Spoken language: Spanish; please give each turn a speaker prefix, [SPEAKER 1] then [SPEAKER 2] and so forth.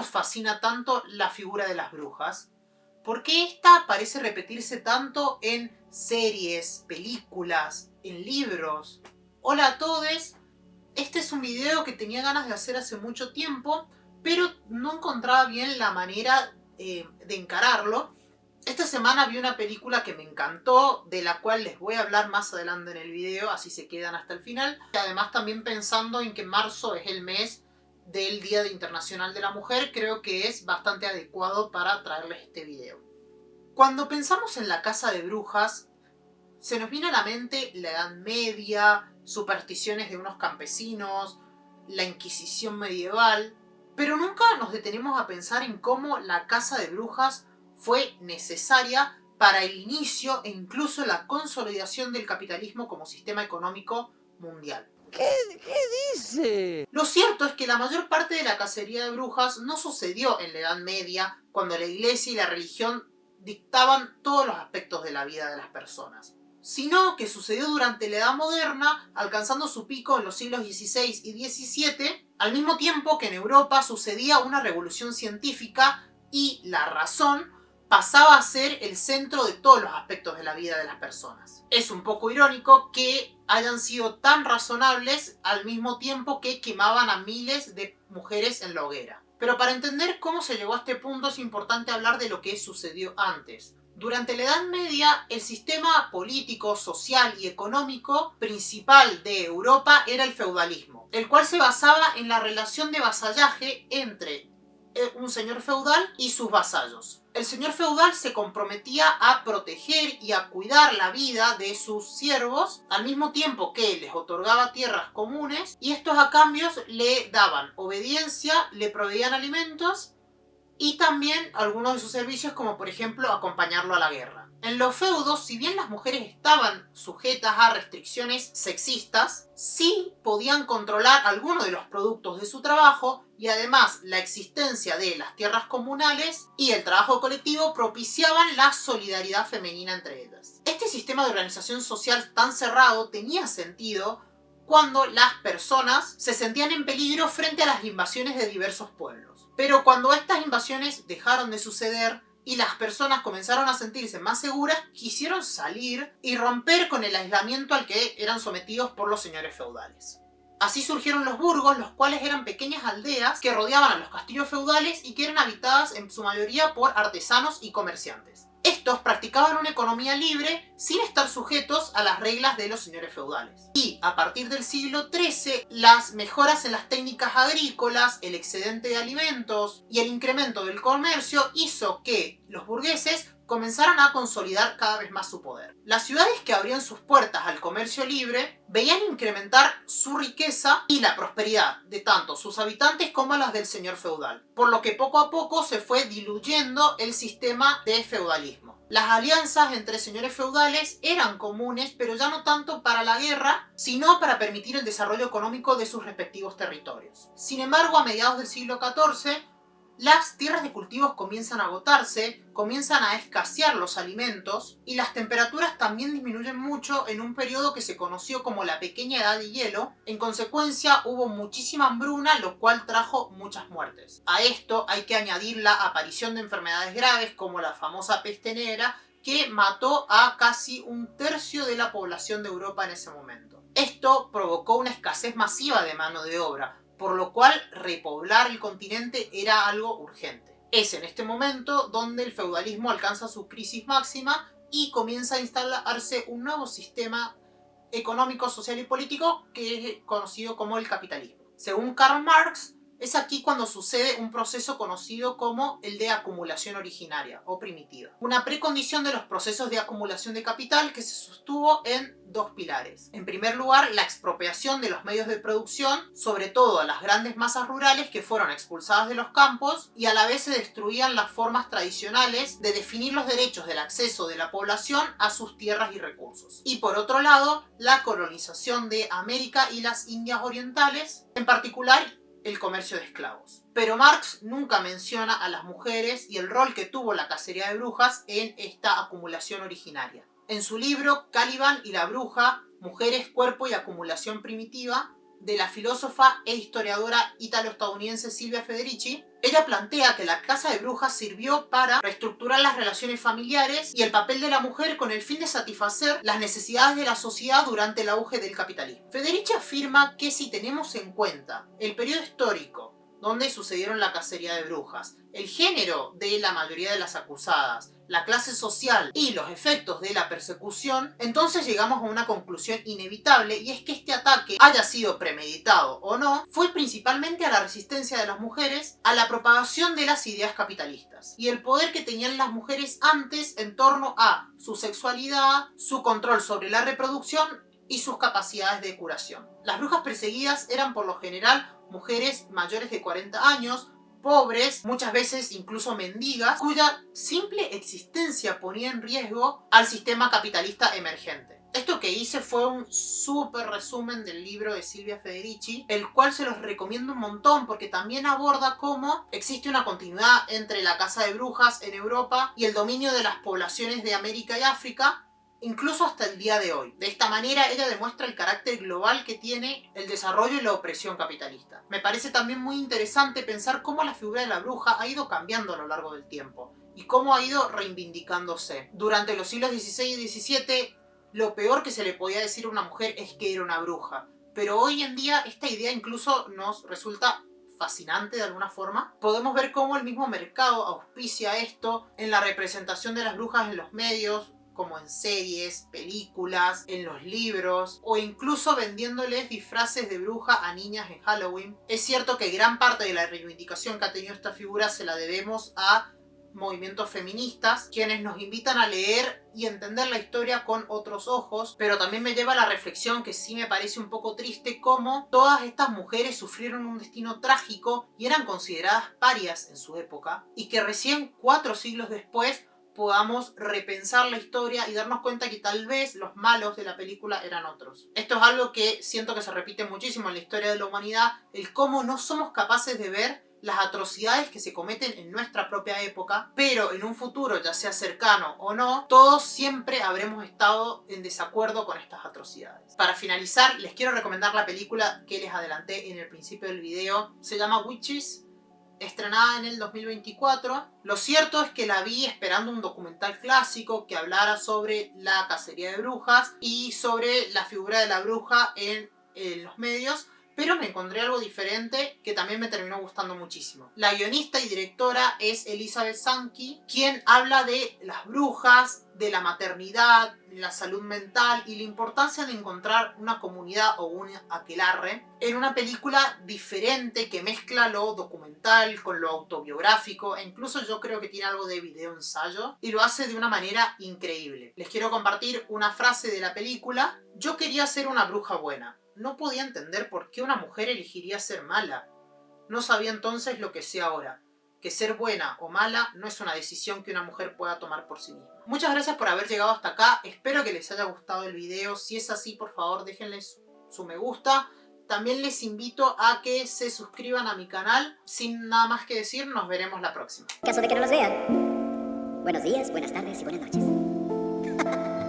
[SPEAKER 1] nos fascina tanto la figura de las brujas? ¿Por qué esta parece repetirse tanto en series, películas, en libros? Hola a todos, este es un video que tenía ganas de hacer hace mucho tiempo, pero no encontraba bien la manera de encararlo. Esta semana vi una película que me encantó, de la cual les voy a hablar más adelante en el video, así se quedan hasta el final. Y además también pensando en que marzo es el mes del Día Internacional de la Mujer, creo que es bastante adecuado para traerles este video. Cuando pensamos en la casa de brujas, se nos viene a la mente la Edad Media, supersticiones de unos campesinos, la Inquisición medieval, pero nunca nos detenemos a pensar en cómo la casa de brujas fue necesaria para el inicio e incluso la consolidación del capitalismo como sistema económico mundial.
[SPEAKER 2] ¿Qué dice?
[SPEAKER 1] Lo cierto es que la mayor parte de la cacería de brujas no sucedió en la Edad Media, cuando la iglesia y la religión dictaban todos los aspectos de la vida de las personas, sino que sucedió durante la Edad Moderna, alcanzando su pico en los siglos XVI y XVII, al mismo tiempo que en Europa sucedía una revolución científica y la razón pasaba a ser el centro de todos los aspectos de la vida de las personas. Es un poco irónico que hayan sido tan razonables al mismo tiempo que quemaban a miles de mujeres en la hoguera. Pero para entender cómo se llegó a este punto es importante hablar de lo que sucedió antes. Durante la Edad Media, el sistema político, social y económico principal de Europa era el feudalismo, el cual se basaba en la relación de vasallaje entre un señor feudal y sus vasallos. El señor feudal se comprometía a proteger y a cuidar la vida de sus siervos, al mismo tiempo que les otorgaba tierras comunes, y estos a cambios le daban obediencia, le proveían alimentos y también algunos de sus servicios, como por ejemplo acompañarlo a la guerra. En los feudos, si bien las mujeres estaban sujetas a restricciones sexistas, sí podían controlar algunos de los productos de su trabajo, y además la existencia de las tierras comunales y el trabajo colectivo propiciaban la solidaridad femenina entre ellas. Este sistema de organización social tan cerrado tenía sentido cuando las personas se sentían en peligro frente a las invasiones de diversos pueblos. Pero cuando estas invasiones dejaron de suceder y las personas comenzaron a sentirse más seguras, quisieron salir y romper con el aislamiento al que eran sometidos por los señores feudales. Así surgieron los burgos, los cuales eran pequeñas aldeas que rodeaban a los castillos feudales y que eran habitadas en su mayoría por artesanos y comerciantes. Estos practicaban una economía libre sin estar sujetos a las reglas de los señores feudales. Y a partir del siglo XIII, las mejoras en las técnicas agrícolas, el excedente de alimentos y el incremento del comercio hizo que los burgueses comenzaron a consolidar cada vez más su poder. Las ciudades que abrían sus puertas al comercio libre veían incrementar su riqueza y la prosperidad de tanto sus habitantes como las del señor feudal, por lo que poco a poco se fue diluyendo el sistema de feudalismo. Las alianzas entre señores feudales eran comunes, pero ya no tanto para la guerra, sino para permitir el desarrollo económico de sus respectivos territorios. Sin embargo, a mediados del siglo XIV, las tierras de cultivos comienzan a agotarse, comienzan a escasear los alimentos y las temperaturas también disminuyen mucho en un periodo que se conoció como la Pequeña Edad de Hielo. En consecuencia, hubo muchísima hambruna, lo cual trajo muchas muertes. A esto hay que añadir la aparición de enfermedades graves como la famosa peste negra, que mató a casi un tercio de la población de Europa en ese momento. Esto provocó una escasez masiva de mano de obra, por lo cual repoblar el continente era algo urgente. Es en este momento donde el feudalismo alcanza su crisis máxima y comienza a instalarse un nuevo sistema económico, social y político que es conocido como el capitalismo. Según Karl Marx, es aquí cuando sucede un proceso conocido como el de acumulación originaria o primitiva. Una precondición de los procesos de acumulación de capital que se sostuvo en dos pilares. En primer lugar, la expropiación de los medios de producción, sobre todo a las grandes masas rurales que fueron expulsadas de los campos, y a la vez se destruían las formas tradicionales de definir los derechos del acceso de la población a sus tierras y recursos. Y por otro lado, la colonización de América y las Indias Orientales, en particular el comercio de esclavos. Pero Marx nunca menciona a las mujeres y el rol que tuvo la cacería de brujas en esta acumulación originaria. En su libro Caliban y la bruja, Mujeres, cuerpo y acumulación primitiva, de la filósofa e historiadora ítalo-estadounidense Silvia Federici, Ella plantea que la casa de brujas sirvió para reestructurar las relaciones familiares y el papel de la mujer con el fin de satisfacer las necesidades de la sociedad durante el auge del capitalismo. Federici afirma que si tenemos en cuenta el periodo histórico donde sucedieron la cacería de brujas, el género de la mayoría de las acusadas, la clase social y los efectos de la persecución, entonces llegamos a una conclusión inevitable, y es que este ataque, haya sido premeditado o no, fue principalmente a la resistencia de las mujeres a la propagación de las ideas capitalistas y el poder que tenían las mujeres antes en torno a su sexualidad, su control sobre la reproducción y sus capacidades de curación. Las brujas perseguidas eran por lo general mujeres mayores de 40 años, pobres, muchas veces incluso mendigas, cuya simple existencia ponía en riesgo al sistema capitalista emergente. Esto que hice fue un súper resumen del libro de Silvia Federici, el cual se los recomiendo un montón porque también aborda cómo existe una continuidad entre la caza de brujas en Europa y el dominio de las poblaciones de América y África, incluso hasta el día de hoy. De esta manera ella demuestra el carácter global que tiene el desarrollo y la opresión capitalista. Me parece también muy interesante pensar cómo la figura de la bruja ha ido cambiando a lo largo del tiempo y cómo ha ido reivindicándose. Durante los siglos XVI y XVII, lo peor que se le podía decir a una mujer es que era una bruja, pero hoy en día esta idea incluso nos resulta fascinante de alguna forma. Podemos ver cómo el mismo mercado auspicia esto en la representación de las brujas en los medios, como en series, películas, en los libros, o incluso vendiéndoles disfraces de bruja a niñas en Halloween. Es cierto que gran parte de la reivindicación que ha tenido esta figura se la debemos a movimientos feministas, quienes nos invitan a leer y entender la historia con otros ojos, pero también me lleva a la reflexión que sí me parece un poco triste cómo todas estas mujeres sufrieron un destino trágico y eran consideradas parias en su época, y que recién 4 siglos después podamos repensar la historia y darnos cuenta que tal vez los malos de la película eran otros. Esto es algo que siento que se repite muchísimo en la historia de la humanidad, el cómo no somos capaces de ver las atrocidades que se cometen en nuestra propia época, pero en un futuro, ya sea cercano o no, todos siempre habremos estado en desacuerdo con estas atrocidades. Para finalizar, les quiero recomendar la película que les adelanté en el principio del video. Se llama Witches, estrenada en el 2024. Lo cierto es que la vi esperando un documental clásico que hablara sobre la cacería de brujas y sobre la figura de la bruja en los medios, pero me encontré algo diferente que también me terminó gustando muchísimo. La guionista y directora es Elizabeth Sankey, quien habla de las brujas, de la maternidad, de la salud mental y la importancia de encontrar una comunidad o un aquelarre en una película diferente que mezcla lo documental con lo autobiográfico, e incluso yo creo que tiene algo de video ensayo, y lo hace de una manera increíble. Les quiero compartir una frase de la película. Yo quería ser una bruja buena. No podía entender por qué una mujer elegiría ser mala. No sabía entonces lo que sé ahora, que ser buena o mala no es una decisión que una mujer pueda tomar por sí misma. Muchas gracias por haber llegado hasta acá, espero que les haya gustado el video. Si es así, por favor déjenles su me gusta. También les invito a que se suscriban a mi canal. Sin nada más que decir, nos veremos la próxima.
[SPEAKER 3] En caso de que no los vean, buenos días, buenas tardes y buenas noches.